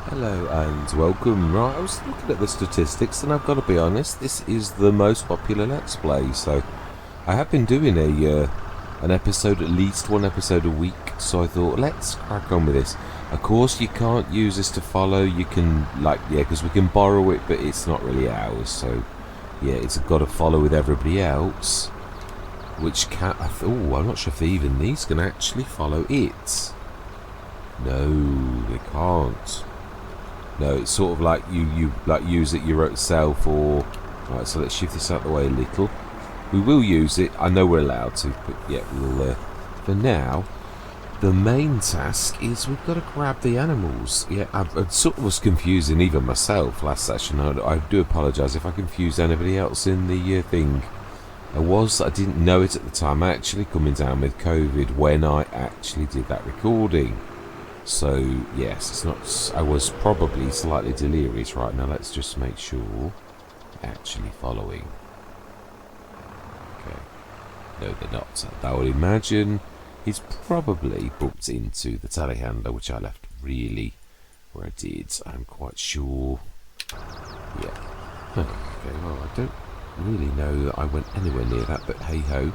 Hello and welcome. Right, I was looking at the statistics and I've got to be honest, this is the most popular Let's Play, so I have been doing an episode, at least one episode a week, so I thought let's crack on with this. Of course you can't use this to follow, you can, because we can borrow it, but it's not really ours, so yeah, it's got to follow with everybody else, which can, I'm not sure if even these can actually follow it. No, they can't. No, it's sort of like you use it yourself, or right. So let's shift this out of the way a little. We will use it. I know we're allowed to, but yeah, we'll. For now, the main task is we've got to grab the animals. Yeah, I sort of was confusing even myself last session. I do apologise if I confused anybody else in the thing. I didn't know it at the time. Actually, coming down with COVID when I actually did that recording. So, yes, it's not. I was probably slightly delirious right now. Let's just make sure. Actually following. Okay. No, they're not. I would imagine he's probably bumped into the telehandler, which I left really where I did. I'm quite sure. Yeah. Okay, well, I don't really know that I went anywhere near that, but hey ho.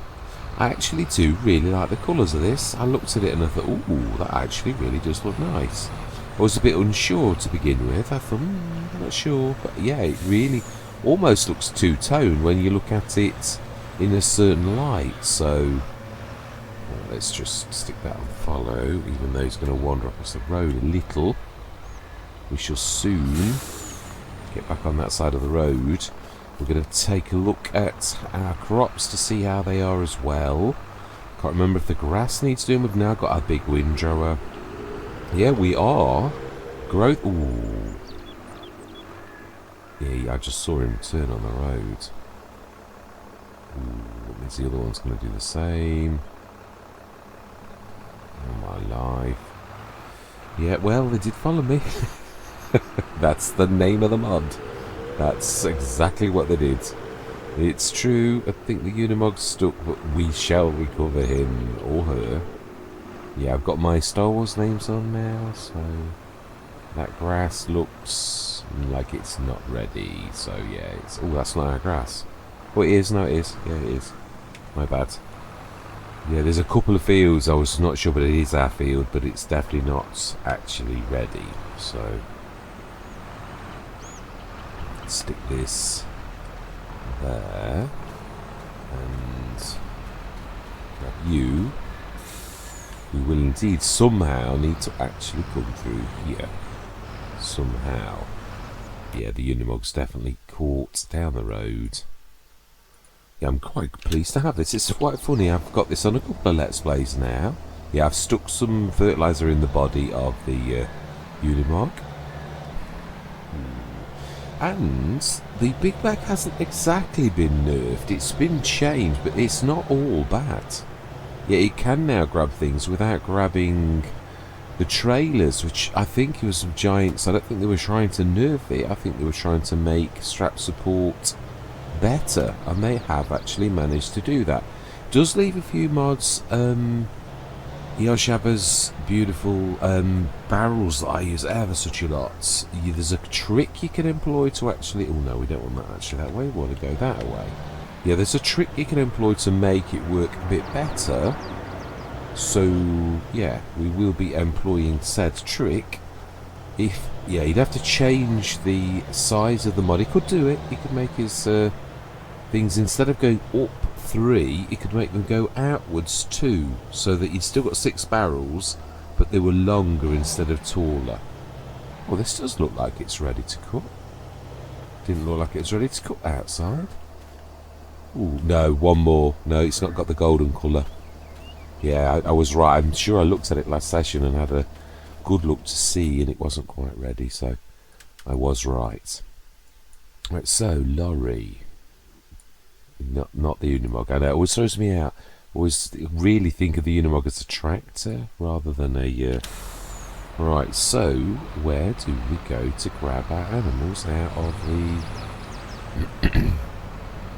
I actually do really like the colours of this. I looked at it and I thought, ooh, that actually really does look nice. I was a bit unsure to begin with. I thought, I'm not sure. But yeah, it really almost looks two-tone when you look at it in a certain light. So well, let's just stick that on follow, even though he's going to wander across the road a little. We shall soon get back on that side of the road. We're going to take a look at our crops to see how they are as well. Can't remember if the grass needs doing. We've now got our big windrower. Yeah, we are. Growth. Ooh. Yeah, I just saw him turn on the road. Ooh, that means the other one's going to do the same. Oh my life. Yeah, well, they did follow me. That's the name of the mod. That's exactly what they did. It's true, I think the Unimog's stuck, but we shall recover him or her. Yeah, I've got my Star Wars names on now, so that grass looks like it's not ready. So yeah, it's that's not our grass. Oh, it is. No, it is. Yeah, it is. My bad. Yeah, there's a couple of fields I was not sure, but it is our field, but it's definitely not actually ready. So stick this there and grab you. We will indeed somehow need to actually come through here. Somehow. Yeah, the Unimog's definitely caught down the road. Yeah, I'm quite pleased to have this. It's quite funny. I've got this on a couple of Let's Plays now. Yeah, I've stuck some fertiliser in the body of the Unimog. And the Big Black hasn't exactly been nerfed. It's been changed, but it's not all bad. Yeah, it can now grab things without grabbing the trailers, which I think it was some giants. I don't think they were trying to nerf it. I think they were trying to make strap support better, and they have actually managed to do that. Does leave a few mods. Yoshaba's beautiful barrels that I use ever such a lot. There's a trick you can employ to actually... Oh no, we don't want that actually that way. We want to go that way. Yeah, there's a trick you can employ to make it work a bit better. So, yeah, we will be employing said trick. You'd have to change the size of the mod. He could do it. He could make his things, instead of going up 3, you could make them go outwards 2, so that you've still got 6 barrels, but they were longer instead of taller. Well, this does look like it's ready to cut. Didn't look like it was ready to cut outside. Ooh, no, one more. No, it's not got the golden colour. Yeah, I was right. I'm sure I looked at it last session and had a good look to see, and it wasn't quite ready, so I was right. Right, so, lorry. Not the Unimog. I know, it always throws me out. I always really think of the Unimog as a tractor rather than a... Right, so where do we go to grab our animals out of the...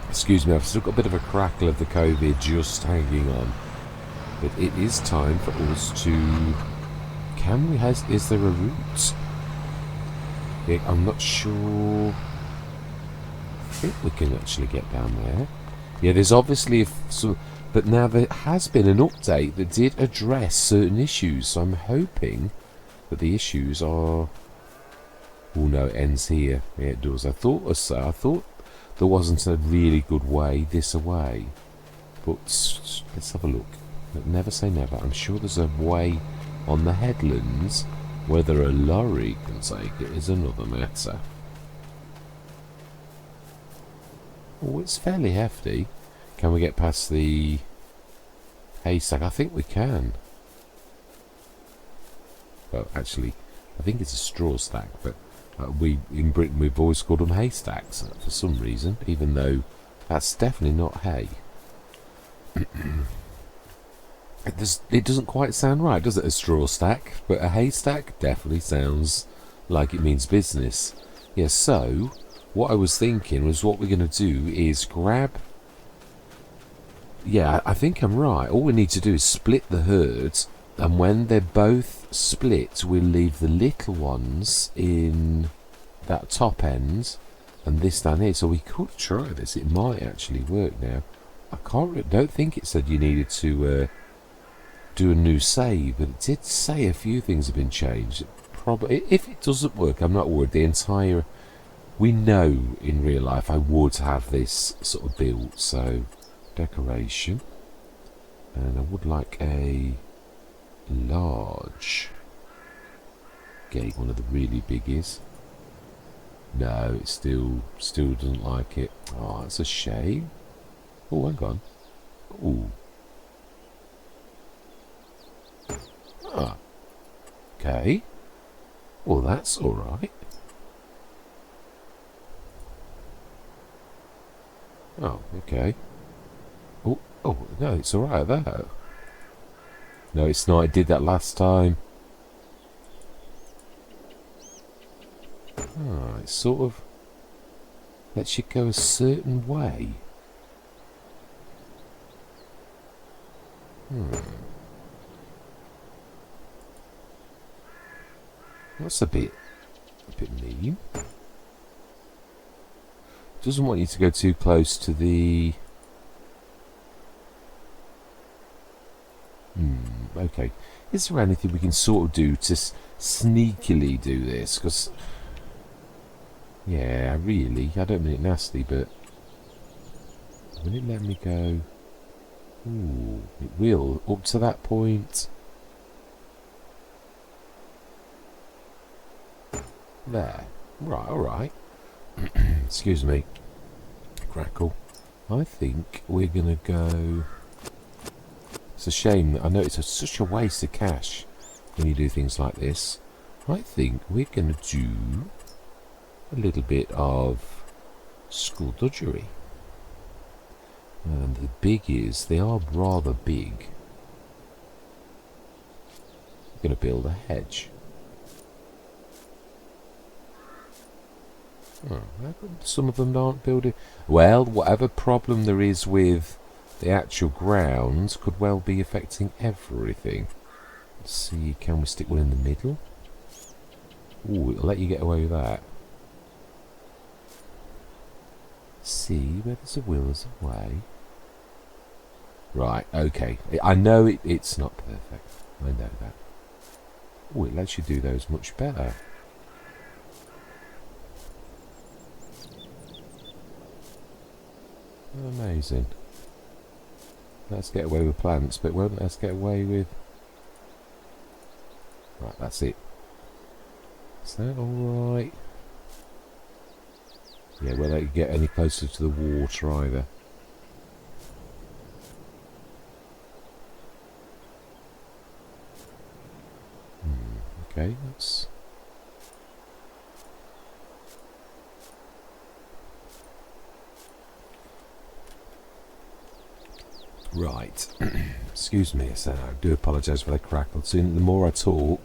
Excuse me, I've still got a bit of a crackle of the COVID just hanging on. But it is time for us to... Is there a route? Yeah, I'm not sure. I think we can actually get down there. Yeah, there's obviously some, but now there has been an update that did address certain issues. So I'm hoping that the issues are. Oh no, it ends here. Yeah, it does. I thought so. I thought there wasn't a really good way this away, but let's have a look. Never say never. I'm sure there's a way on the headlands. Whether a lorry can take it is another matter. Oh, it's fairly hefty. Can we get past the haystack? I think we can. Well, actually, I think it's a straw stack, but in Britain we've always called them haystacks for some reason, even though that's definitely not hay. It doesn't quite sound right, does it? A straw stack, but a haystack definitely sounds like it means business. Yeah, so what I was thinking was what we're going to do is grab... Yeah, I think I'm right. All we need to do is split the herds, and when they're both split, we'll leave the little ones in that top end, and this down here. So we could try this. It might actually work now. I don't think it said you needed to do a new save, but it did say a few things have been changed. Probably, if it doesn't work, I'm not worried. The entire... We know in real life I would have this sort of built, so decoration, and I would like a large gate, one of the really biggies. No, it still doesn't like it. Oh, it's a shame. Oh, hang on. Oh. Ah. Okay. Well, that's alright. Oh, okay. Oh, no, it's alright though. No, it's not. I did that last time. Ah, it sort of lets you go a certain way. That's a bit mean. Doesn't want you to go too close to the... Okay. Is there anything we can sort of do to sneakily do this? Because... Yeah, really, I don't mean it nasty, but... Will it let me go? Ooh, it will. Up to that point. There. Right, alright. Excuse me. Crackle. I think we're going to go... It's a shame that I know it's such a waste of cash when you do things like this. I think we're going to do a little bit of skullduggery. And the big is, they are rather big. We're going to build a hedge. Oh, how come some of them aren't building? Well, whatever problem there is with the actual ground could well be affecting everything. Let's see, can we stick one in the middle? Ooh, it'll let you get away with that. See, where there's a will, there's a way. Right, okay. I know it's not perfect. I know that. Oh, it lets you do those much better. Amazing. Let's get away with plants, but won't let's get away with... Right, that's it. Is that alright? Yeah, won't let you get any closer to the water either. Okay, that's... Right. Excuse me, I do apologise for the crackle. Soon, the more I talk,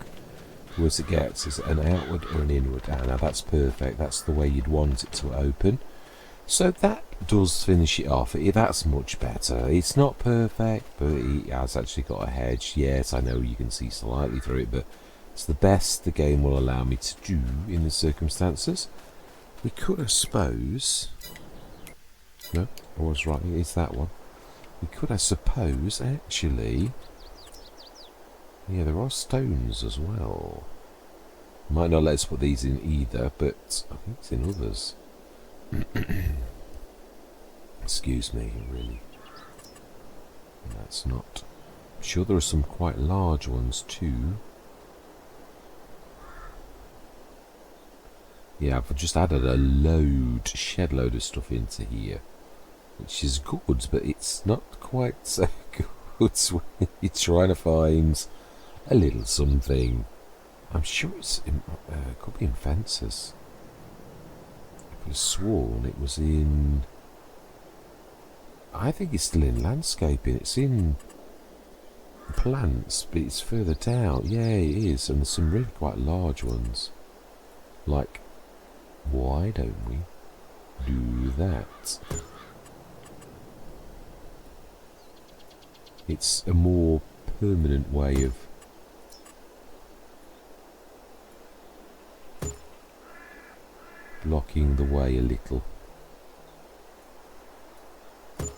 the worse it gets. Is it an outward or an inward? Ah, now that's perfect. That's the way you'd want it to open. So that does finish it off. That's much better. It's not perfect, but it has actually got a hedge. Yes, I know you can see slightly through it, but It's the best the game will allow me to do in the circumstances. We could, I suppose... No, I was right, it is that one. We could, I suppose, actually... Yeah, there are stones as well. Might not let us put these in either, but I think it's in others. Excuse me, really. That's not... I'm sure there are some quite large ones too. Yeah, I've just added a shed load of stuff into here, which is good, but it's not quite so good when you're trying to find a little something. I'm sure it's in, could be in fences. I could have sworn it was in... I think it's still in landscaping. It's in plants, but it's further down. Yeah, it is, and there's some really quite large ones. Like, why don't we do that? It's a more permanent way of blocking the way a little. And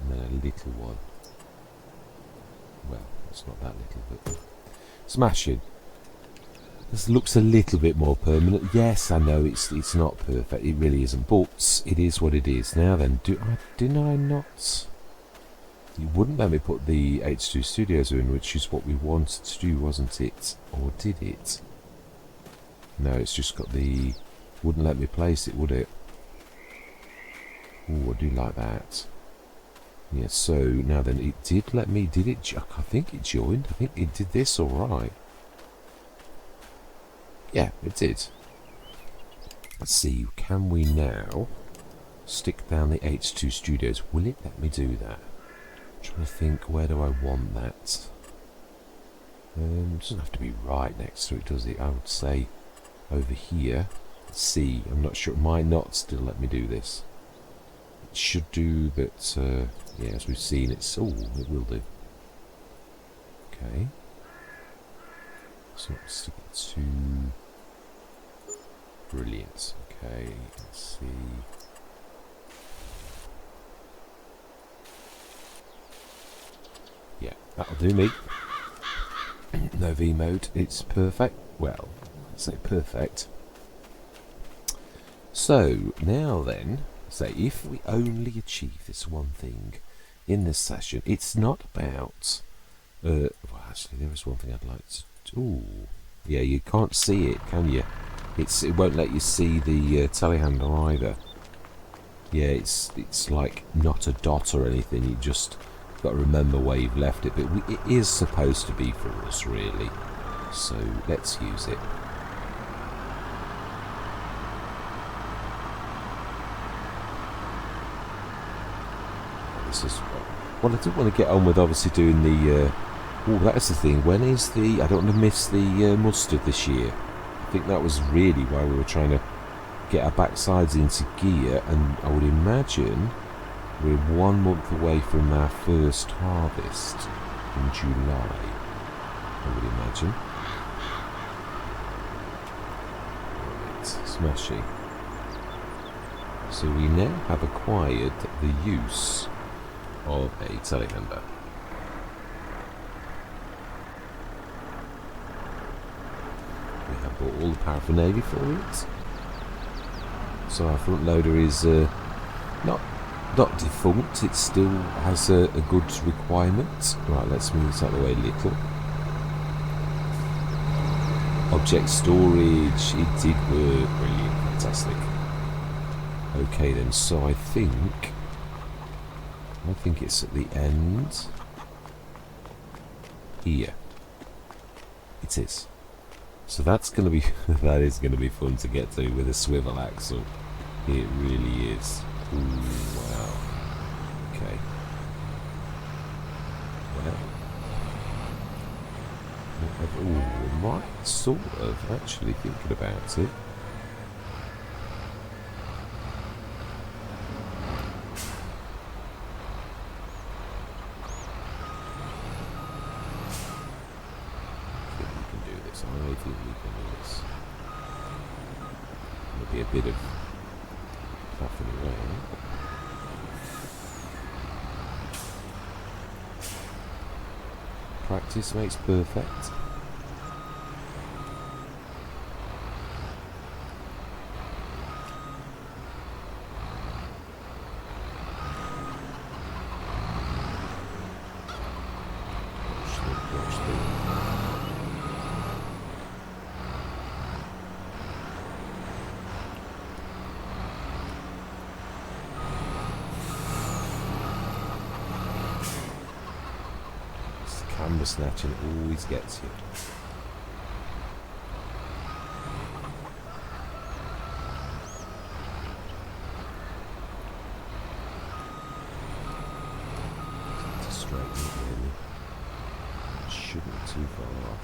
then a little one. Well, it's not that little, but smashing. This looks a little bit more permanent. Yes, I know it's not perfect. It really isn't, but it is what it is. Now then, didn't I not? You wouldn't let me put the H2 Studios in, which is what we wanted to do, wasn't it? Or did it? No, it's just got the... Wouldn't let me place it, would it? Oh, I do like that. Yeah, so now then, it did let me... Did it? I think it joined. I think it did this all right. Yeah, it did. Let's see, can we now stick down the H2 Studios? Will it let me do that? I'm trying to think, where do I want that? It doesn't have to be right next to it, does it? I would say over here. Let's see, I'm not sure. It might not still let me do this. It should do, but yeah, as we've seen, it's... Oh, it will do. Okay. So let's stick it to... Brilliant. Okay, let's see. Yeah, that'll do me. No V mode, it's perfect. Well, let's say perfect. So, now then, say if we only achieve this one thing in this session, it's not about... well, actually, there is one thing I'd like to... Ooh, yeah, you can't see it, can you? It won't let you see the telehandler either. Yeah, it's like not a dot or anything. You just got to remember where you've left it. But it is supposed to be for us, really. So let's use it. This is well, I do want to get on with obviously doing the. Oh, that's the thing. When is the? I don't want to miss the mustard this year. I think that was really why we were trying to get our backsides into gear, and I would imagine we're 1 month away from our first harvest in July, I would imagine. Right, smashing. So we now have acquired the use of a telehandler. We have bought all the paraphernalia for it. So our front loader is not defunct, it still has a good requirement. Right, let's move this out of the way a little. Object storage, it did work, brilliant, fantastic. Okay then, so I think it's at the end here. It is. So that's going to be that is going to be fun to get to with a swivel axle. It really is. Ooh, wow. Okay. Well. Ooh, right, sort of actually thinking about it. be a bit of faffing around. Practice makes perfect. Camera snatching always gets you. To straighten it really. Shouldn't be too far off.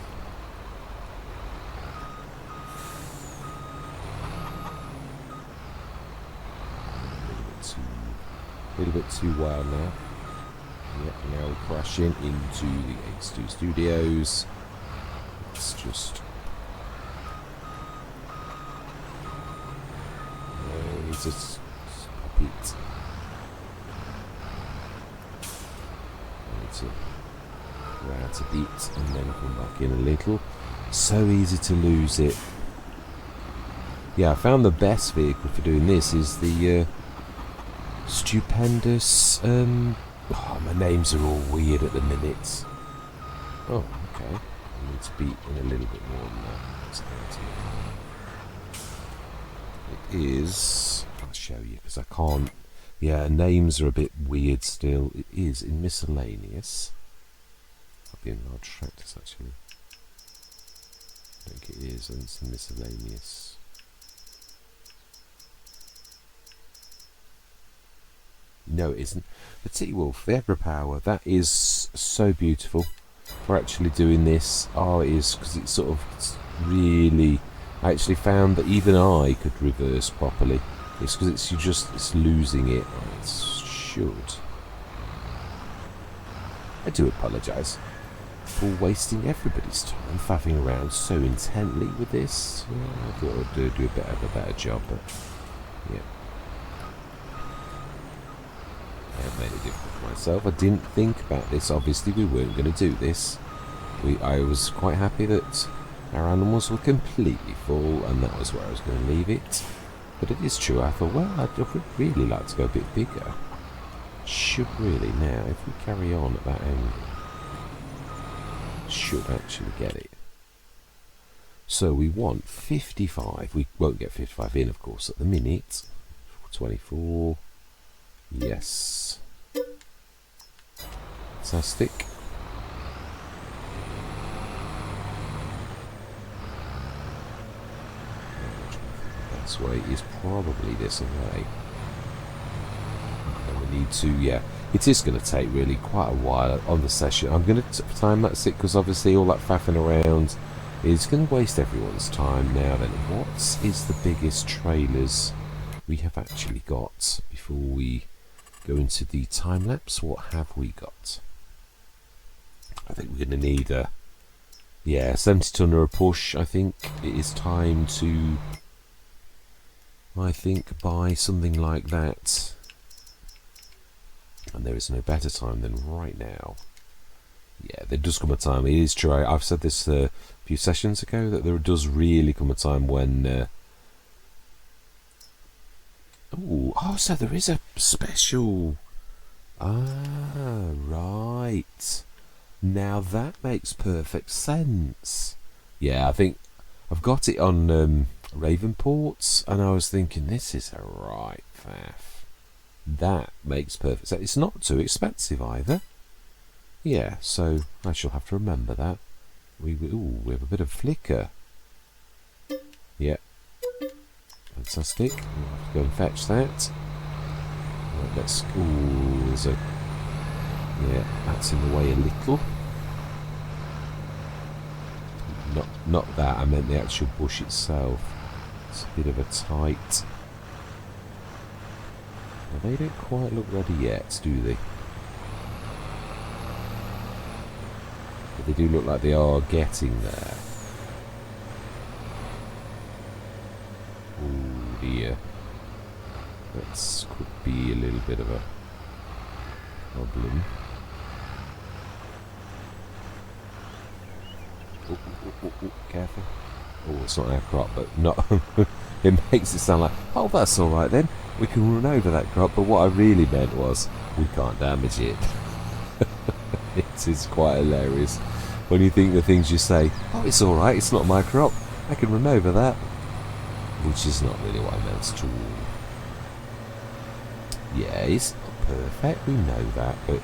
A little bit too wild now. Yep, now we're crashing into the MA7 Studios. Let's just... Let's just stop it. I need to go out a bit and then come back in a little. So easy to lose it. Yeah, I found the best vehicle for doing this is the stupendous... Oh, my names are all weird at the minute. Oh, okay. I need to be in a little bit more than that. It is... I'll show you because I can't... Yeah, names are a bit weird still. It is in miscellaneous. I'll be in large tractors actually. I think it is, and it's in miscellaneous. No, it isn't. The T-Wolf, the Agri-Power, that is so beautiful for actually doing this. Oh, it is, because it's sort of really... I actually found that even I could reverse properly. It's because it's losing it. It should. I do apologise for wasting everybody's time faffing around so intently with this. Yeah, I thought I'd do a better job, but yeah. I have made it difficult for myself. I didn't think about this. Obviously, we weren't going to do this. I was quite happy that our animals were completely full, and that was where I was going to leave it. But it is true. I thought, well, I would really like to go a bit bigger. Should really now, if we carry on at that angle, should actually get it. So we want 55. We won't get 55 in, of course, at the minute. 24. Yes. Fantastic. The best way is probably this way. And we need to, yeah. It is going to take really quite a while on the session. I'm going to time that's it because obviously all that faffing around is going to waste everyone's time now. Then, what is the biggest trailers we have actually got before we go into the time lapse? What have we got? I think we're going to need a 70 tonner a push. I think it is time to buy something like that, and there is no better time than right now. Yeah, there does come a time. It is true. I've said this a few sessions ago that there does really come a time when so there is a special... Ah, right. Now that makes perfect sense. Yeah, I think I've got it on Ravenports, and I was thinking, this is a right faff. That makes perfect sense. It's not too expensive either. Yeah, so I shall have to remember that. We have a bit of flicker. Yeah. Fantastic. We'll have to go and fetch that. Right, let's... Ooh, there's a... Yeah, that's in the way a little. Not that, I meant the actual bush itself. It's a bit of a tight... Well, they don't quite look ready yet, do they? But they do look like they are getting there. Ooh, That could be a little bit of a problem. Careful. Oh, it's not our crop, but not. It makes it sound like, oh, that's all right then. We can run over that crop. But what I really meant was, we can't damage it. It is quite hilarious when you think the things you say. Oh, it's all right. It's not my crop. I can run over that. Which is not really what I meant at all. Yeah, it's not perfect. We know that, but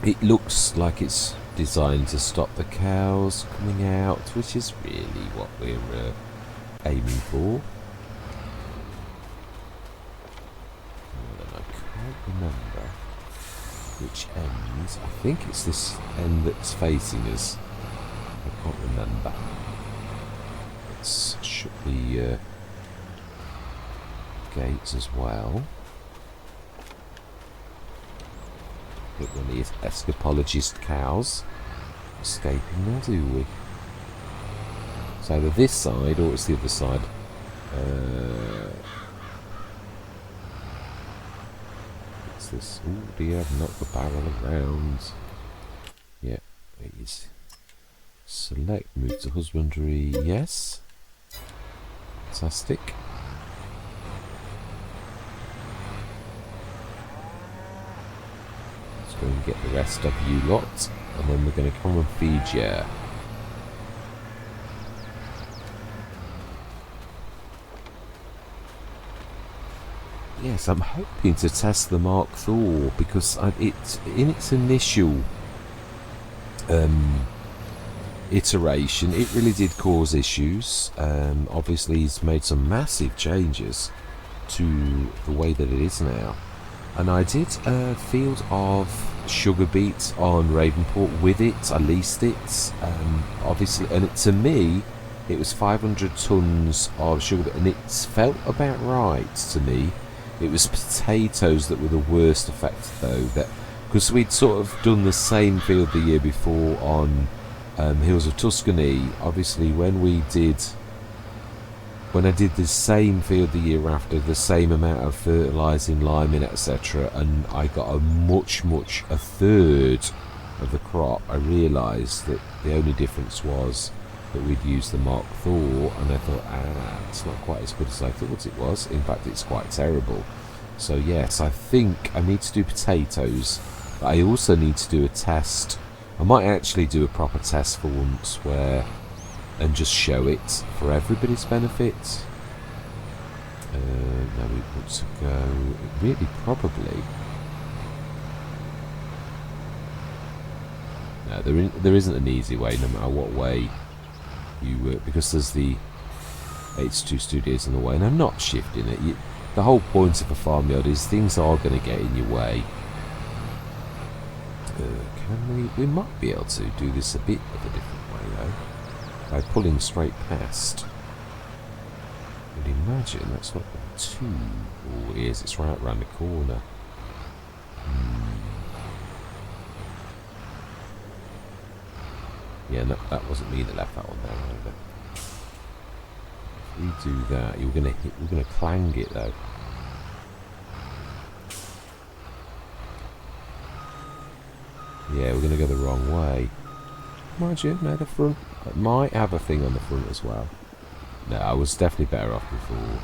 it looks like it's designed to stop the cows coming out, which is really what we're aiming for. And I can't remember which ends. I think it's this end that's facing us. I can't remember. It should be gates as well. But one of these escapologist cows escaping now, do we? It's either this side or it's the other side. What's this? Oh dear, I've knocked the barrel around. Yeah, it is. Select, move to husbandry, yes. Fantastic. Let's go and get the rest of you lot, and then we're going to come and feed you. Yes, I'm hoping to test the Mark Thor because it's in its initial iteration, it really did cause issues. Obviously, he's made some massive changes to the way that it is now. And I did a field of sugar beets on Ravenport with it. I leased it, obviously, and to me, it was 500 tons of sugar beet, and it felt about right to me. It was potatoes that were the worst affected, though, that because we'd sort of done the same field the year before on Hills of Tuscany. Obviously, when I did the same field the year after, the same amount of fertilising, liming, etc., and I got a third of the crop, I realised that the only difference was that we'd used the Mark Thor, and I thought, it's not quite as good as I thought it was. In fact, it's quite terrible. So yes, I think I need to do potatoes, but I also need to do a test. I might actually do a proper test for once and just show it for everybody's benefit. Now we want to go, really probably, no, there isn't an easy way, no matter what way you work, because there's the MA7 Studios in the way, and I'm not shifting it. The whole point of a farmyard is things are going to get in your way. We might be able to do this a bit of a different way though, by pulling straight past. I would imagine that's not too... Oh, it is, it's right round the corner. Yeah, that wasn't me that left that one there either. If we do that, we're gonna clang it though. Yeah, we're gonna go the wrong way. Mind you, no, the front might have a thing on the front as well. No, I was definitely better off before.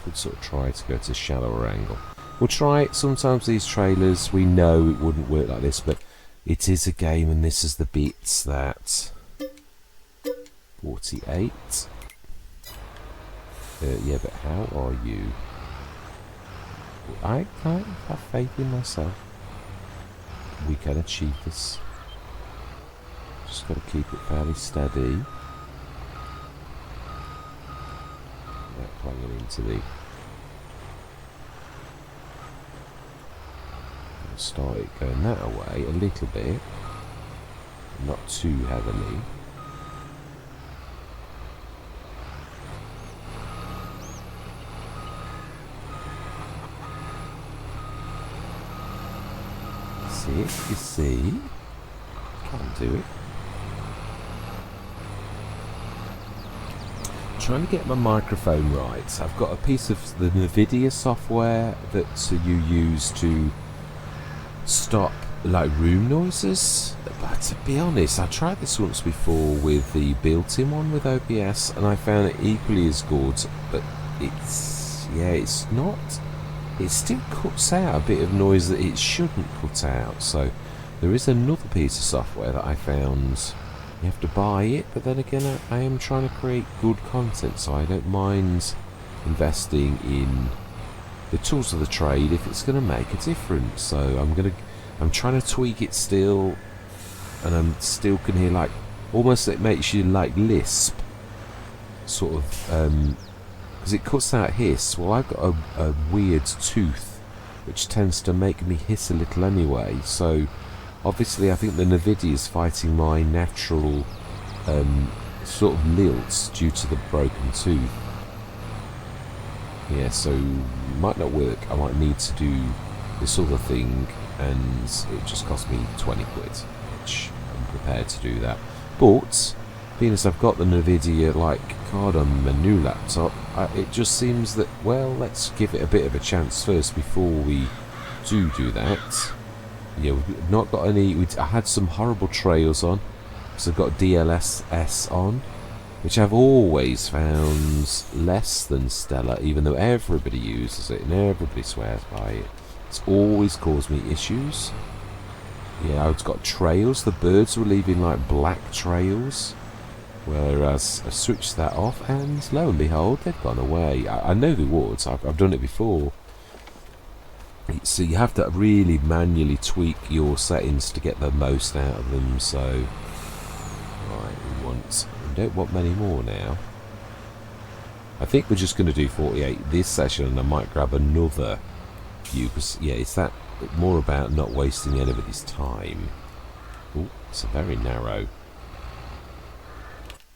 Could sort of try to go to a shallower angle. We'll try it. Sometimes these trailers, we know it wouldn't work like this, but it is a game, and this is the bits that 48. Yeah, but how are you? I have faith in myself. We can achieve this. Just got to keep it fairly steady. Plunging into the... Start it going that way a little bit, not too heavily. it, you see. Can't do it. Trying to get my microphone right. I've got a piece of the NVIDIA software that you use to stop like room noises. But to be honest, I tried this once before with the built-in one with OBS, and I found it equally as good. But it's not. It still cuts out a bit of noise that it shouldn't cut out. So there is another piece of software that I found. You have to buy it, but then again, I am trying to create good content, so I don't mind investing in the tools of the trade if it's going to make a difference. So I'm trying to tweak it still, and I'm still can hear like almost it makes you like lisp, sort of, because it cuts out hiss. Well, I've got a weird tooth which tends to make me hiss a little anyway, so obviously I think the NVIDIA is fighting my natural sort of lilts due to the broken tooth. Yeah, so it might not work. I might need to do this other thing, and it just cost me 20 quid, which I'm prepared to do that. But being as I've got the NVIDIA like card on my new laptop, it just seems that, well, let's give it a bit of a chance first before we do that. Yeah, we've not got any. I had some horrible trails on, so I've got DLSS on, which I've always found less than stellar, even though everybody uses it and everybody swears by it. It's always caused me issues. Yeah, I've got trails. The birds were leaving like black trails, whereas I switched that off, and lo and behold, they've gone away. I know they would. I've done it before. So you have to really manually tweak your settings to get the most out of them. So, right, we don't want many more now. I think we're just going to do 48 this session, and I might grab another few, because yeah, it's that more about not wasting anybody's time. Oh, it's a very narrow.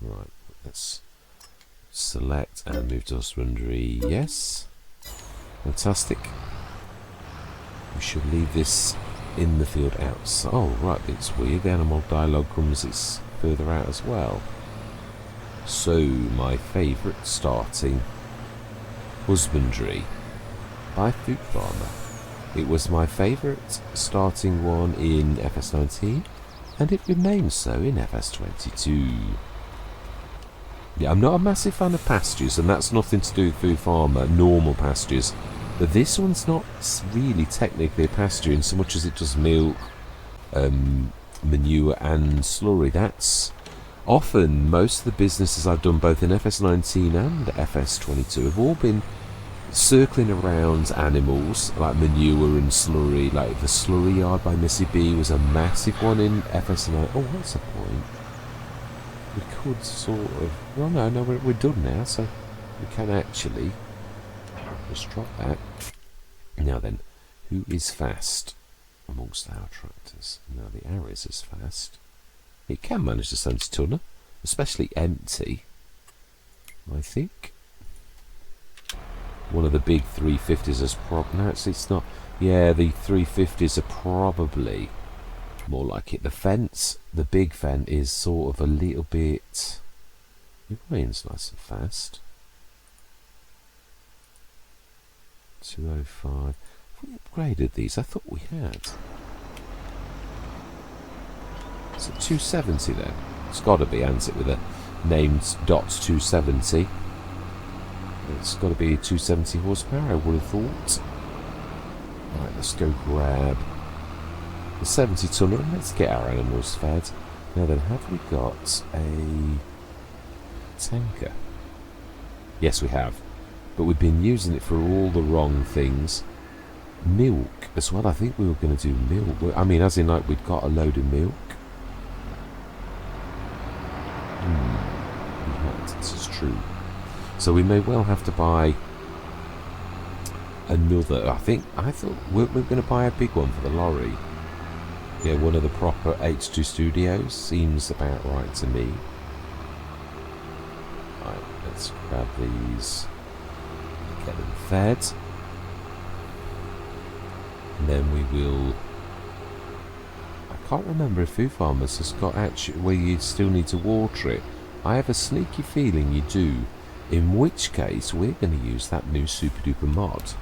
Right, let's select and move to husbandry. Yes, fantastic. We should leave this in the field outside. Oh, right, it's weird. The animal dialogue comes, it's further out as well. So, my favourite starting husbandry by Food Farmer. It was my favourite starting one in FS19, and it remains so in FS22. Yeah, I'm not a massive fan of pastures, and that's nothing to do with Food Farmer, normal pastures. But this one's not really technically a pasture in so much as it does milk, manure and slurry. That's often most of the businesses I've done both in FS19 and FS22 have all been circling around animals like manure and slurry. Like the slurry yard by Missy B was a massive one in FS9. Oh, that's a point. We could sort of... Well, no, we're done now, so we can actually... Just drop that. Now then, who is fast amongst our tractors? Now the Aris is fast. It can manage to send a tonner, especially empty, I think. One of the big 350s is no, it's not. Yeah, the 350s are probably more like it. The fence, the big fence, is sort of a little bit... It remains nice and fast. 205. Have we upgraded these? I thought we had. Is it 270 then? It's got to be, hasn't it, with a named .270. It's got to be 270 horsepower, I would have thought. Right, let's go grab the 70 tonner and let's get our animals fed. Now then, have we got a tanker? Yes, we have. But we've been using it for all the wrong things. Milk as well. I think we were going to do milk. I mean, as in like we'd got a load of milk. This is true. So we may well have to buy another. I thought we're going to buy a big one for the lorry. Yeah, one of the proper H2 Studios seems about right to me. Right, let's grab these. Get them fed, and then we will can't remember if Food Farmers has got actually where you still need to water it. I have a sneaky feeling you do, in which case we're going to use that new super duper mod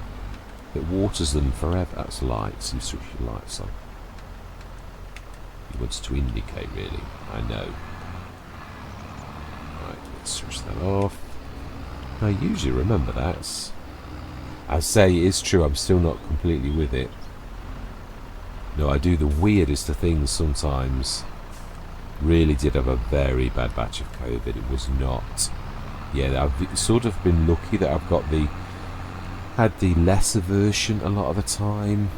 that waters them forever. That's lights. You switch your lights on. You want to indicate, really. I know. Right, let's switch that off. I usually remember that. I say it is true, I'm still not completely with it. No, I do the weirdest of things sometimes. Really did have a very bad batch of COVID. It was not. Yeah, I've sort of been lucky that I've got had the lesser version a lot of the time.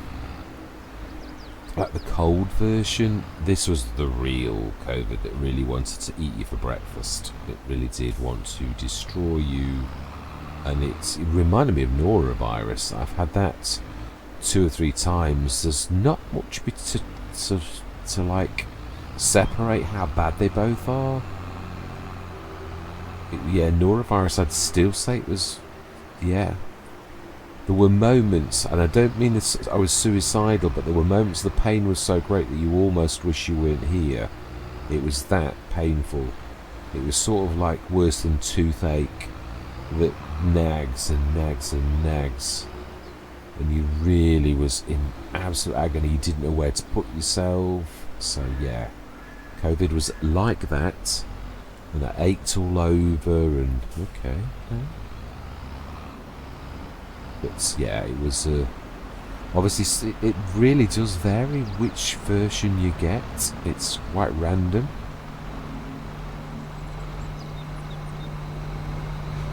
Like the cold version. This was the real COVID that really wanted to eat you for breakfast. It really did want to destroy you. And it reminded me of norovirus. I've had that 2 or 3 times. There's not much to like separate how bad they both are. Yeah, norovirus, I'd still say it was, yeah. There were moments, and I don't mean this, I was suicidal, but there were moments the pain was so great that you almost wish you weren't here. It was that painful. It was sort of like worse than toothache that nags and nags and nags. And you really was in absolute agony. You didn't know where to put yourself. So yeah, COVID was like that. And I ached all over and okay. But yeah, it was obviously it really does vary which version you get. It's quite random.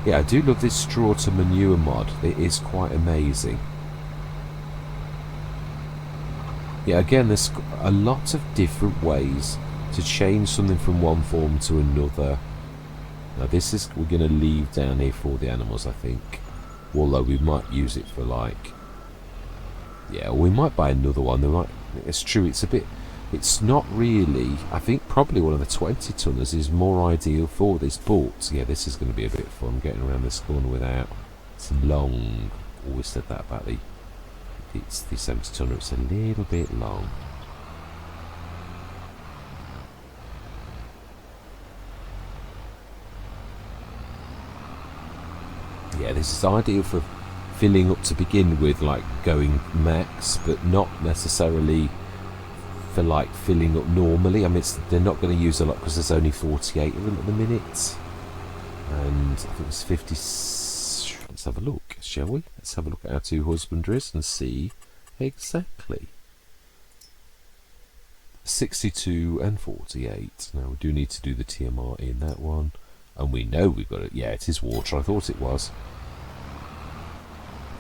Yeah, I do love this straw to manure mod. It is quite amazing. Yeah, again, there's a lot of different ways to change something from one form to another. Now this is, we're going to leave down here for the animals, I think. Although we might use it for like, yeah, we might buy another one. There might, it's true, it's a bit, it's not really, I think probably one of the 20 tonners is more ideal for this, but yeah, this is going to be a bit fun getting around this corner without, it's long, always said that about the 70 tonner, it's a little bit long. Yeah, this is ideal for filling up to begin with, like going max, but not necessarily for like filling up normally. I mean, they're not going to use a lot because there's only 48 of them at the minute. And I think it's 50. Let's have a look, shall we? Let's have a look at our 2 husbandries and see exactly. 62 and 48. Now we do need to do the TMR in that one. And we know we've got it. Yeah, it is water. I thought it was.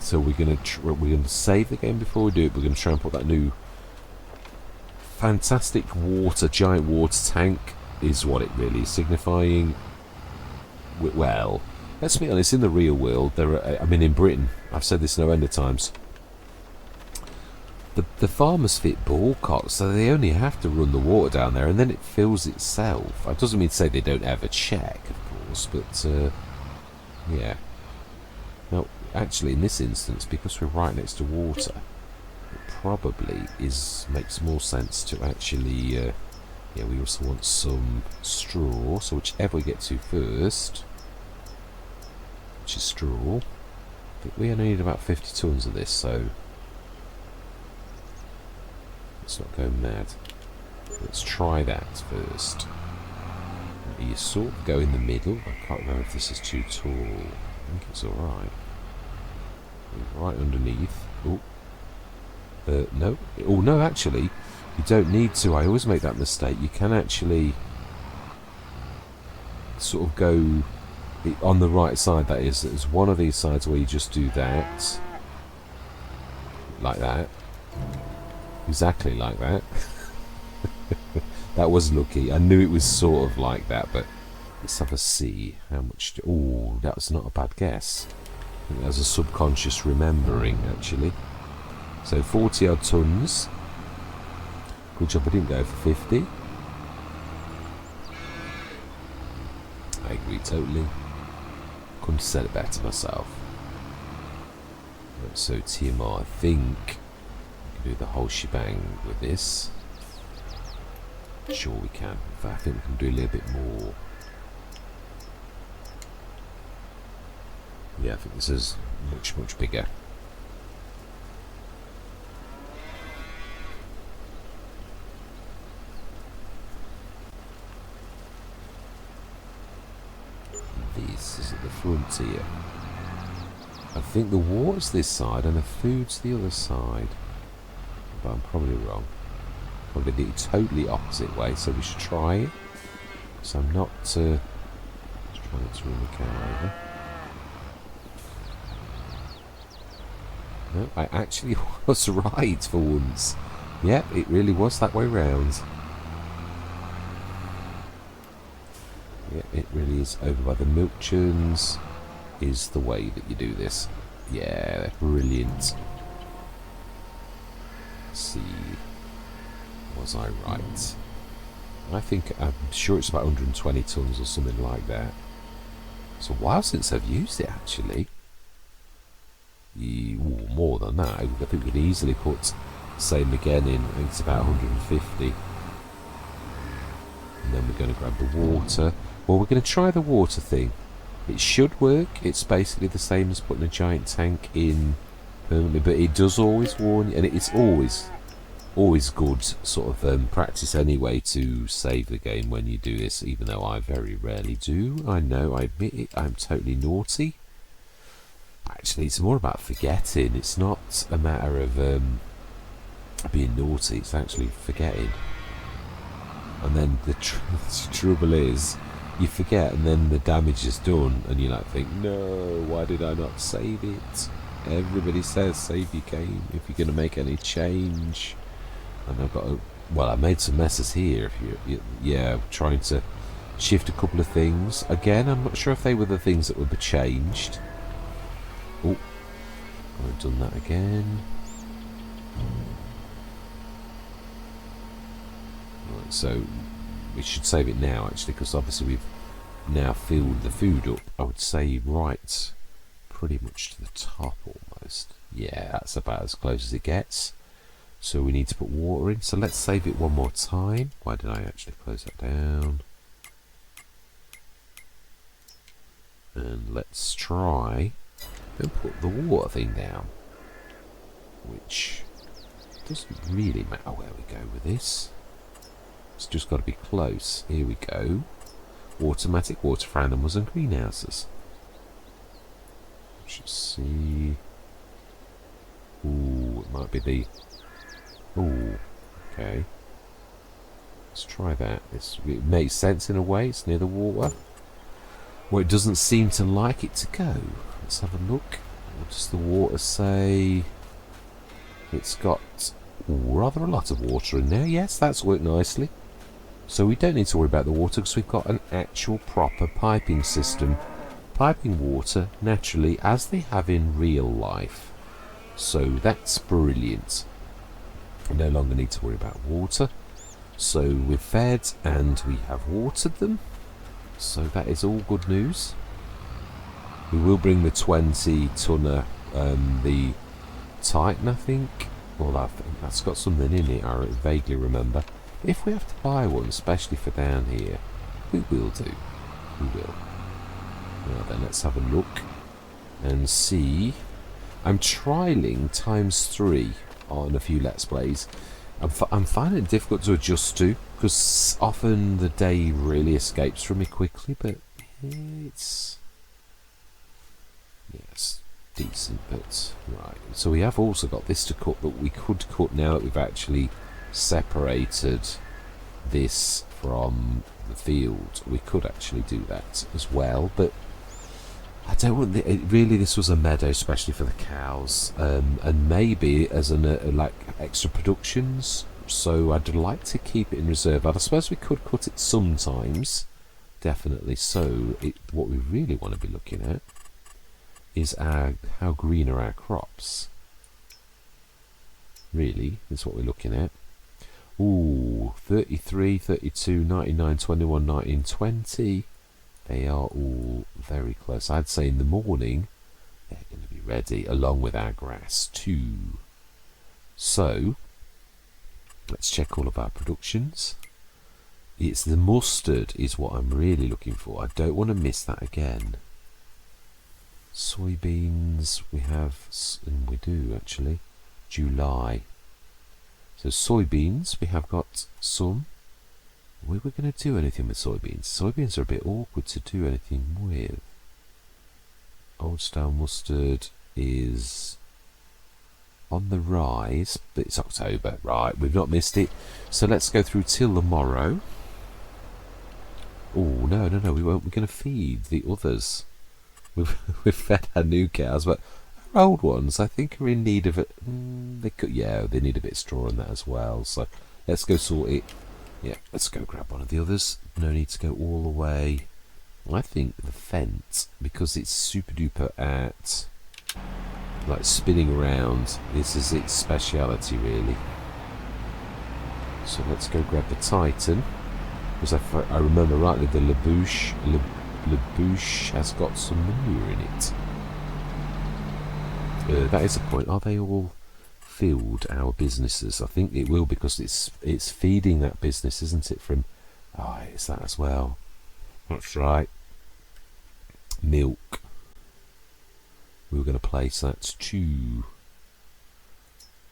So we're gonna save the game before we do it. We're gonna try and put that new fantastic giant water tank is what it really is signifying. Well, let's be honest. In the real world, there are. I mean, in Britain, I've said this no end of times. The farmers fit ball cots, so they only have to run the water down there, and then it fills itself. That doesn't mean to say they don't ever check, of course, but yeah. Now, actually, in this instance, because we're right next to water, it probably makes more sense to actually. Yeah, we also want some straw, so whichever we get to first, which is straw. I think we only need about 50 tons of this, so. Let's not go mad. Let's try that first. You sort of go in the middle. I can't remember if this is too tall. I think it's alright. Right underneath. Oh. No. Oh, no, actually, you don't need to. I always make that mistake. You can actually sort of go on the right side, that is. There's one of these sides where you just do that. Like that. Exactly like that. That was lucky. I knew it was sort of like that, but let's have a see. How much? Oh, that was not a bad guess. I think that was a subconscious remembering, actually. So 40 odd tons. Good job I didn't go for 50. I agree totally. Couldn't have said it better myself. Right, so TMR, I think. Do the whole shebang with this. Sure we can. In fact, I think we can do a little bit more. Yeah, I think this is much, much bigger. This is at the front here. I think the water's this side and the food's the other side. But I'm probably wrong. Probably the totally opposite way, so we should try it. So I'm not trying to run the cow over. No, I actually was right for once. Yep, it really was that way round. Yeah, it really is. Over by the milk churns is the way that you do this. Yeah, brilliant. Let's see. Was I right? I'm sure it's about 120 tons or something like that. It's a while since I've used it actually. More than that. I think we could easily put same again in. I think it's about 150. And then we're going to grab the water. Well, we're going to try the water thing. It should work. It's basically the same as putting a giant tank in permanently, but it does always warn you, and it's always good sort of practice anyway to save the game when you do this, even though I very rarely do. I know, I admit it, I'm totally naughty. Actually, it's more about forgetting. It's not a matter of being naughty, it's actually forgetting. And then the trouble is, you forget and then the damage is done and you like think, no, why did I not save it? Everybody says save your game if you're going to make any change. And I've got to, well, I made some messes here. Yeah, trying to shift a couple of things. Again, I'm not sure if they were the things that would be changed. Oh, I've done that again. Right, so we should save it now, actually, because obviously we've now filled the food up. I would say right pretty much to the top almost. Yeah, that's about as close as it gets. So we need to put water in. So let's save it one more time. Why did I actually close that down? And let's try and put the water thing down, which doesn't really matter where we go with this. It's just got to be close. Here we go. Automatic water for animals and greenhouses. Let's see. Ooh, it might be the... Ooh, okay. Let's try that. It makes sense in a way. It's near the water. Well, it doesn't seem to like it to go. Let's have a look. What does the water say? It's got rather a lot of water in there. Yes, that's worked nicely. So we don't need to worry about the water because we've got an actual proper piping system. Piping water naturally as they have in real life. So that's brilliant. We no longer need to worry about water. So we've fed and we have watered them. So that is all good news. We will bring the 20 tonner, the Titan, I think. Well, I think that's got something in it, I vaguely remember. If we have to buy one, especially for down here, we will do. We will. Now then, let's have a look and see. I'm trialing ×3 on a few Let's Plays. I'm finding it difficult to adjust to, because often the day really escapes from me quickly, but it's... yes, decent, but... right, so we have also got this to cut that we could cut now that we've actually separated this from the field. We could actually do that as well, but I don't want really this was a meadow especially for the cows, and maybe as an like extra productions, so I'd like to keep it in reserve. I suppose we could cut it sometimes, definitely. So what we really want to be looking at is how green are our crops, really, is what we're looking at. Ooh, 33, 32, 99, 21, 19, 20. They are all very close. I'd say in the morning they're going to be ready, along with our grass too. So let's check all of our productions. It's the mustard is what I'm really looking for. I don't want to miss that again. Soybeans, we have, and we do actually, July. So soybeans, we have got some. We were going to do anything with soybeans. Soybeans are a bit awkward to do anything with. Old style mustard is on the rise, but it's October. Right, we've not missed it. So let's go through till tomorrow. Oh, no, we won't. We're going to feed the others. We've fed our new cows, but our old ones, I think, are in need of it. They need a bit of straw in that as well. So let's go sort it. Yeah, let's go grab one of the others. No need to go all the way. I think the fence, because it's super duper at like spinning around, this is its speciality really. So let's go grab the Titan, because if I remember rightly, the Labouche has got some manure in it. That is a point. Are they all filled, our businesses? I think it will, because it's feeding that business, isn't it? From it's that as well. That's right. Milk. We were going to place that too.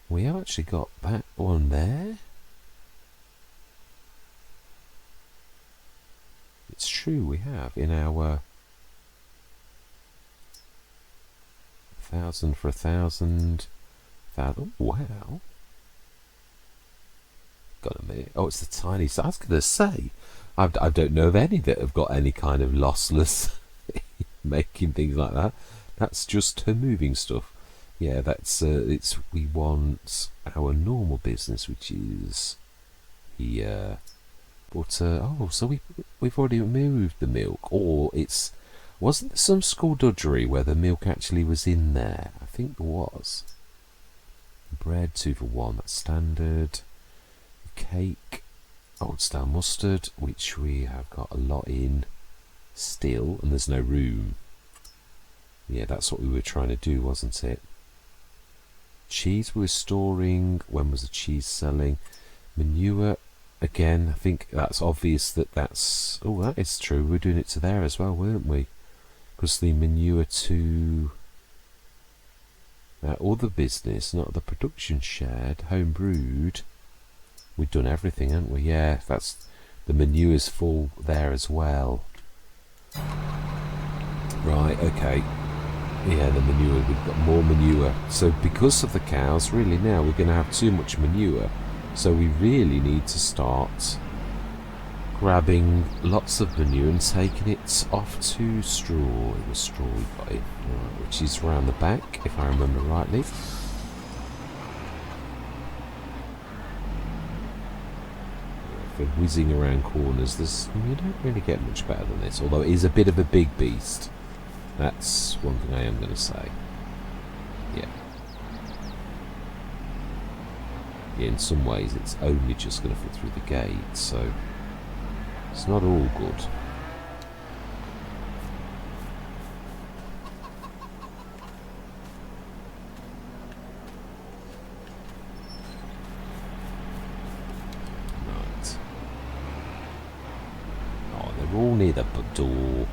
We have actually got that one there. It's true, we have in our 1,000 for 1,000. Wow. Got a minute. Oh, it's the tiny. I was going to say, I don't know of any that have got any kind of lossless making things like that. That's just her moving stuff. Yeah, that's it's. We want our normal business, which is here. But so we've already moved the milk, or wasn't there some skullduggery where the milk actually was in there? I think there was. Bread 2 for 1. That's standard. Cake, old style mustard, which we have got a lot in still, and there's no room. Yeah, that's what we were trying to do, wasn't it? Cheese we were storing. When was the cheese selling? Manure. Again, I think that's obvious that's... Oh, that is true. We were doing it to there as well, weren't we? Because the manure to that other business, not the production shed, home brewed. We've done everything, haven't we? Yeah, that's... The manure's full there as well. Right, okay. Yeah, the manure. We've got more manure. So because of the cows, really now we're going to have too much manure. So we really need to start grabbing lots of manure and taking it off to straw. It was straw we got it, right, which is round the back, if I remember rightly. For whizzing around corners, you don't really get much better than this, although it is a bit of a big beast. That's one thing I am going to say. Yeah. In some ways it's only just going to fit through the gate, so it's not all good. Right. Oh, they're all near the door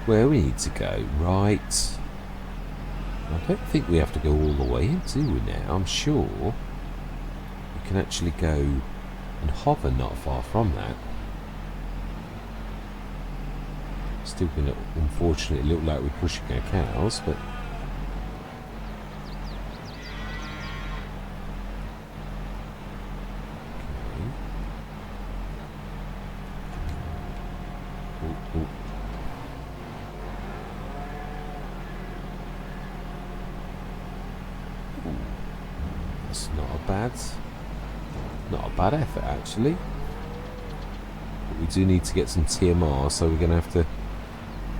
where we need to go. Right. I don't think we have to go all the way in, do we now? I'm sure can actually go and hover not far from that. Still going to unfortunately look like we're pushing our cows, but okay. That's not a bad effort actually, but we do need to get some TMR, so we're going to have to...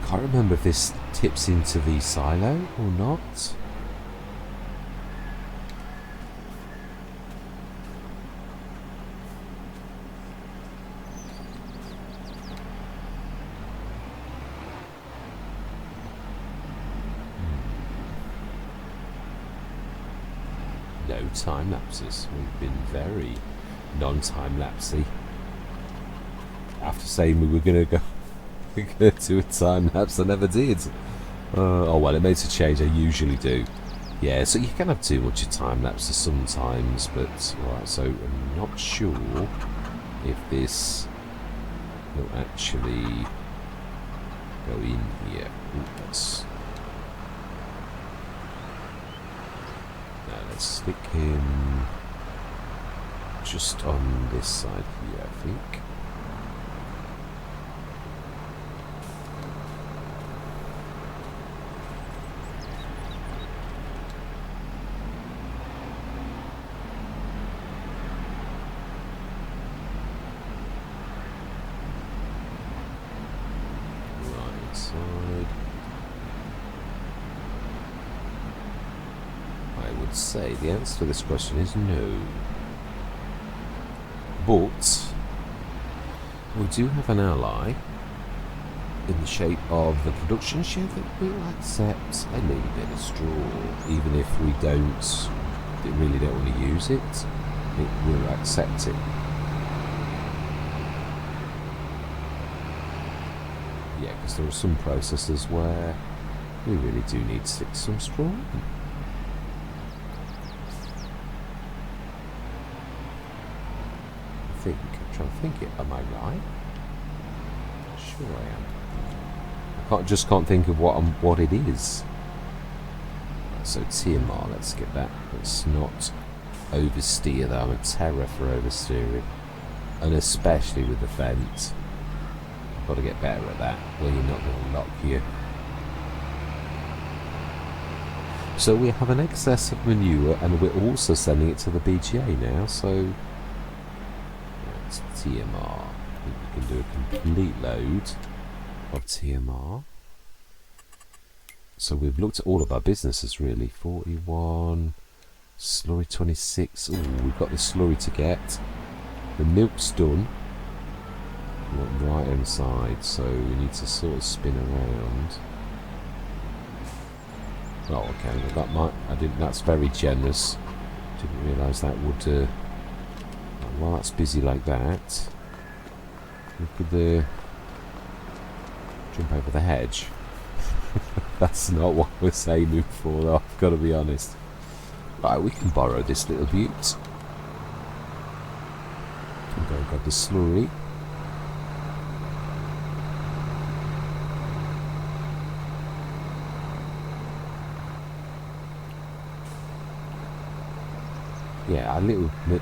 Can't remember if this tips into the silo or not. No time lapses. We've been very non-time lapsey. after saying we were going to go to a time lapse, I never did. Oh well, it makes a change. I usually do. Yeah, so you can have too much of time lapses sometimes, but right. So I'm not sure if this will actually go in here. Ooh, let's stick him just on this side here, I think. Right side. I would say the answer to this question is no. But we do have an ally in the shape of the production shed that will accept a little bit of straw, even if we really don't want to use it. It will accept it. Yeah, because there are some processes where we really do need to stick some straw in. I'm trying to think it. Am I right? Sure I am. I just can't think of what it is. Right, so TMR, let's get that. Let's not oversteer though. I'm a terror for oversteering, and especially with the fence. I've got to get better at that, where you're not going to lock you. So we have an excess of manure, and we're also sending it to the BGA now. So TMR. I think we can do a complete load of TMR. So we've looked at all of our businesses really. 41, slurry 26. Oh, we've got the slurry to get. The milk's done. We want right hand side, so we need to sort of spin around. Oh, okay. That might. That's very generous. Didn't realise that would. While that's busy like that, we could jump over the hedge. That's not what we're aiming for, though, I've got to be honest. Right, we can borrow this little beaut. And go and grab the slurry. Yeah,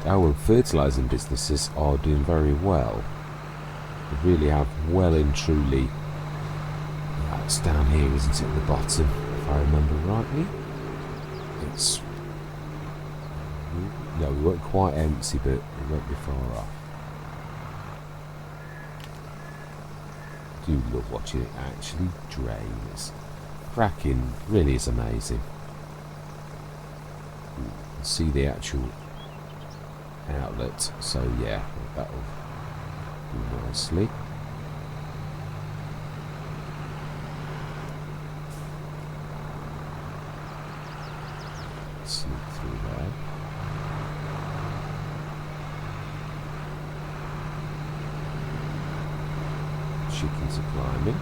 our fertilising businesses are doing very well. They really have well and truly. Yeah, it's down here, isn't it, at the bottom, if I remember rightly? It's. No, we weren't quite empty, but we won't be far off. I do love watching it actually drain. It's cracking, really is amazing. See the actual outlet, so yeah, that'll do nicely. Sneak through there. Chickens are climbing.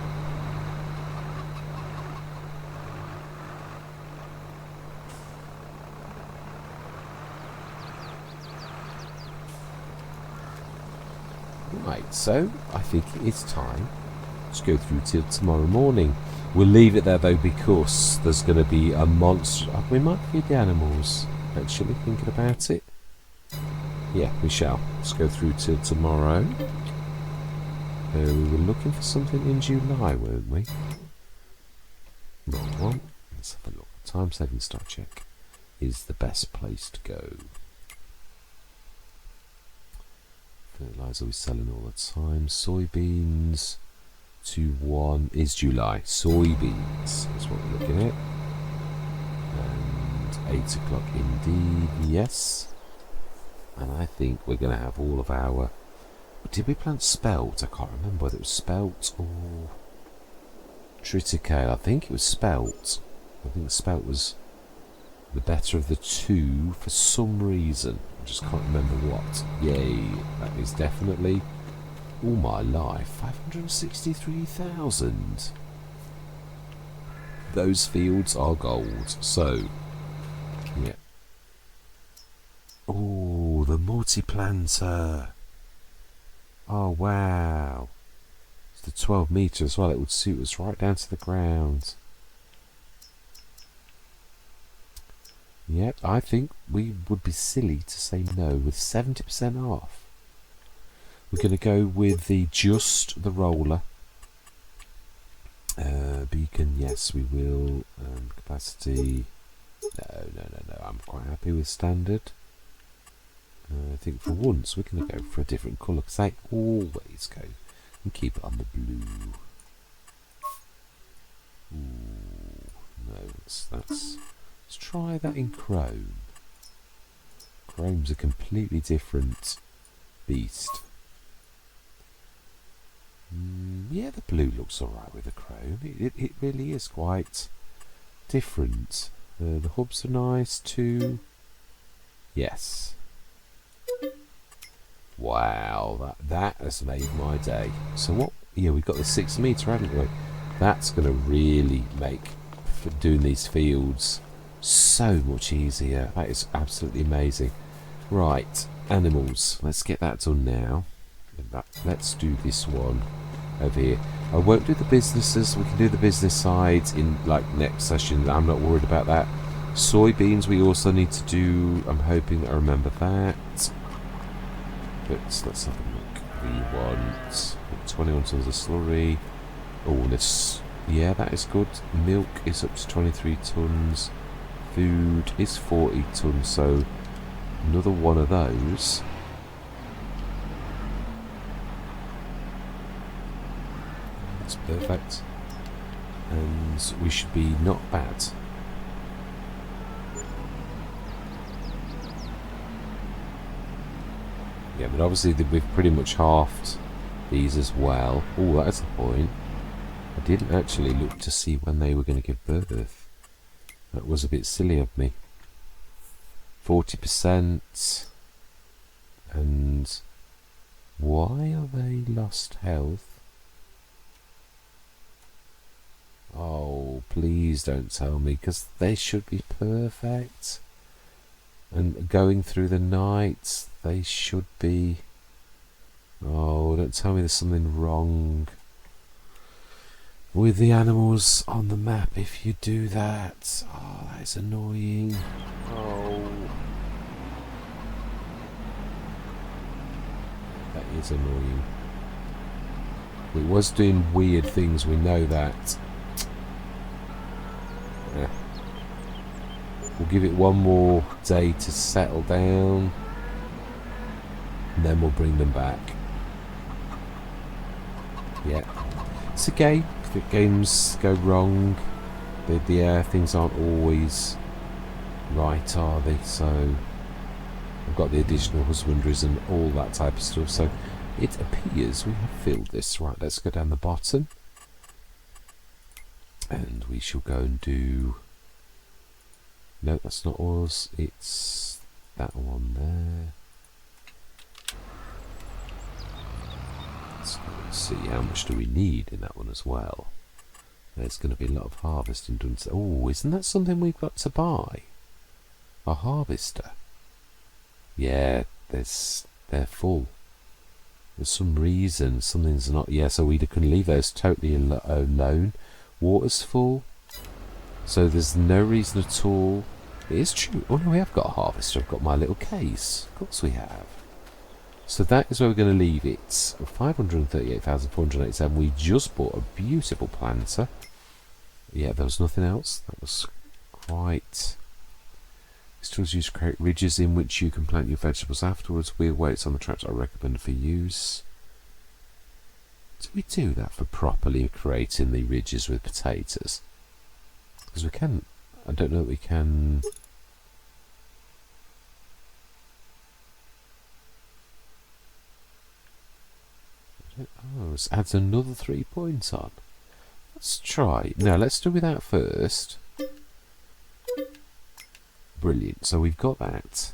Right, so I think it's time to go through till tomorrow morning. We'll leave it there though, because there's going to be a monster. We might feed the animals, actually, thinking about it. Yeah, we shall. Let's go through till tomorrow. We were looking for something in July, weren't we? Wrong one. Let's have a look. Time saving stock check is the best place to go. Fertilizer we're selling all the time. Soybeans 2-1 is July. Soybeans is what we're looking at. And 8 o'clock indeed, yes. And I think we're going to have all of our. Did we plant spelt? I can't remember whether it was spelt or triticale. I think it was spelt. I think spelt was the better of the two for some reason. I just can't remember what. Yay, that is definitely All my life, 563,000. Those fields are gold. So, yeah. Oh, the multi-planter. Oh, wow. It's the 12 metre as well. It would suit us right down to the ground. Yep, I think we would be silly to say no with 70% off. We're going to go with just the roller. Beacon, yes, we will. Capacity, no. I'm quite happy with standard. I think for once we're going to go for a different colour because I always go and keep it on the blue. Ooh, no, let's try that in chrome. Chrome's a completely different beast. Yeah, the blue looks alright with the chrome. It really is quite different. The hubs are nice too. Yes. Wow, that has made my day. So what? Yeah, we've got the 6 metre, haven't we? That's going to really make for doing these fields so much easier. That is absolutely amazing. Right, animals. Let's get that done now. Let's do this one over here. I won't do the businesses. We can do the business side in like next session. I'm not worried about that. Soybeans we also need to do. I'm hoping I remember that. But let's have a look. We want 21 tons of slurry. Oh, this, yeah, that is good. Milk is up to 23 tons. Food is 40 tons. So another one of those. That's perfect. And we should be not bad. Yeah, but obviously we've pretty much halved these as well. Oh, that's the point. I didn't actually look to see when they were going to give birth. That was a bit silly of me. 40%. And why are they lost health? Oh, please don't tell me, because they should be perfect. And going through the night, they should be. Oh, don't tell me there's something wrong with the animals on the map if you do that. Oh, that is annoying. Oh. That is annoying. It was doing weird things, we know that. Yeah. We'll give it one more day to settle down, and then we'll bring them back. Yeah, it's a game. If games go wrong, things aren't always right, are they? So I've got the additional husbandries and all that type of stuff. So it appears we have filled this. Right, let's go down the bottom, and we shall go and do. No, that's not us. It's that one there. Let's go and see how much do we need in that one as well. There's going to be a lot of harvesting done. Oh, isn't that something we've got to buy? A harvester. Yeah, they're full. There's some reason something's not. Yeah, so we can leave those totally alone. Water's full. So there's no reason at all. It is true. Oh no, we have got a harvester. I've got my little case. Of course we have. So that is where we're going to leave it. 538,487. We just bought a beautiful planter. Yeah, there was nothing else. That was quite. This tool is used to create ridges in which you can plant your vegetables afterwards. Wheel weights on the tractor I recommend for use. Do we do that for properly creating the ridges with potatoes? Because we can. I don't know that we can. Oh, it adds another 3 points on. Let's try. No, let's do that first. Brilliant. So we've got that.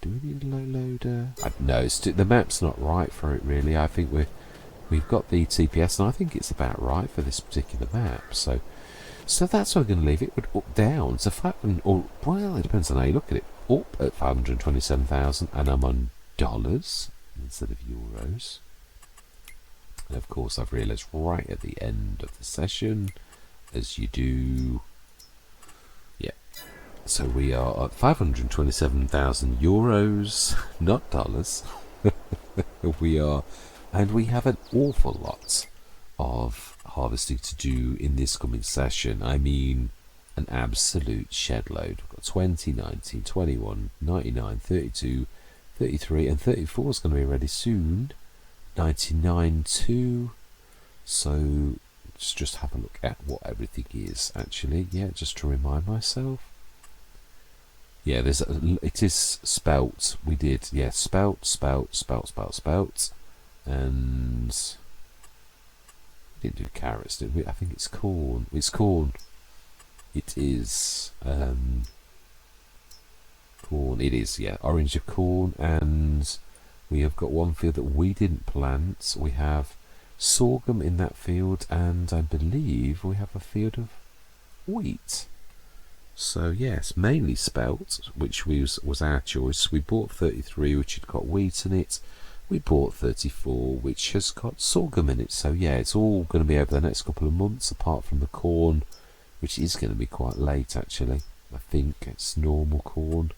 Do we need a low loader? I don't know. The map's not right for it, really. I think we've got the TPS, and I think it's about right for this particular map. So that's where I'm going to leave it. But up, down. So well, it depends on how you look at it. Up at 527,000, and I'm on dollars instead of euros. And of course, I've realised right at the end of the session, as you do, yeah. So we are at 527,000 euros, not dollars. We are, and we have an awful lot of harvesting to do in this coming session. I mean, an absolute shed load. We've got 20, 19, 21, 99, 32, 33, and 34 is going to be ready soon. 99 too. So let's just have a look at what everything is actually. Yeah, just to remind myself. Yeah, it is spelt. We did, yeah, spelt, and we didn't do carrots, did we? I think it's corn. It's corn. It is corn. It is, yeah, orange of corn, and we have got one field that we didn't plant. We have sorghum in that field, and I believe we have a field of wheat. So yes, mainly spelt, which was our choice. We bought 33, which had got wheat in it. We bought 34, which has got sorghum in it. So yeah, it's all going to be over the next couple of months, apart from the corn, which is going to be quite late actually. I think it's normal corn,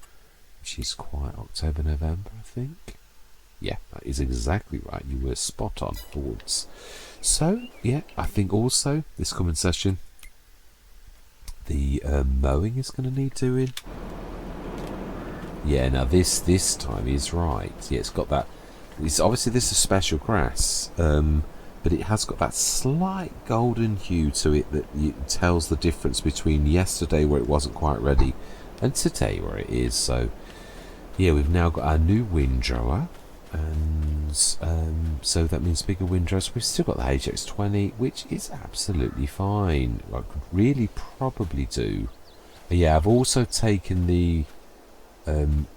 which is quite October, November, I think. Yeah, that is exactly right. You were spot on for once. So yeah, I think also this coming session, the mowing is going to need doing. Yeah, now this time is right. Yeah, it's got that. It's obviously this is special grass, but it has got that slight golden hue to it that tells the difference between yesterday where it wasn't quite ready and today where it is. So yeah, we've now got our new windrower, and so that means bigger windrows. We've still got the HX20, which is absolutely fine. I could really probably do. Yeah, I've also taken the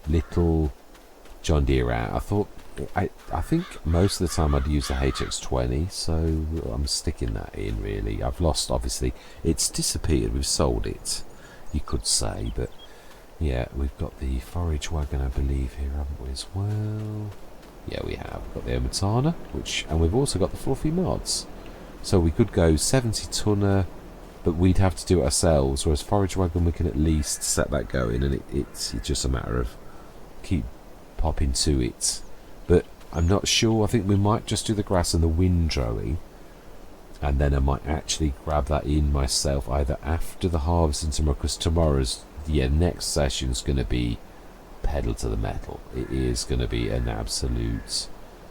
little John Deere out. I thought I think most of the time I'd use the HX20, so I'm sticking that in. Really, I've lost. Obviously, it's disappeared. We've sold it, you could say, but yeah, we've got the forage wagon, I believe, here, haven't we, as well? Yeah, we have. We've got the Omatana, and we've also got the fluffy mods. So we could go 70 tonner, but we'd have to do it ourselves. Whereas forage wagon, we can at least set that going, and it's just a matter of keep popping to it. But I'm not sure. I think we might just do the grass and the windrowing, and then I might actually grab that in myself either after the harvesting tomorrow, because tomorrow's next session's going to be pedal to the metal. It is going to be an absolute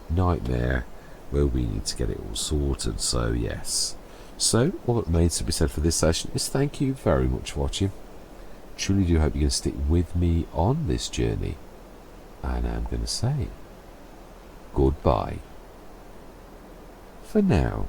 nightmare where we need to get it all sorted. So yes, so all that remains to be said for this session is thank you very much for watching. Truly do hope you're going to stick with me on this journey, and I'm going to say goodbye for now.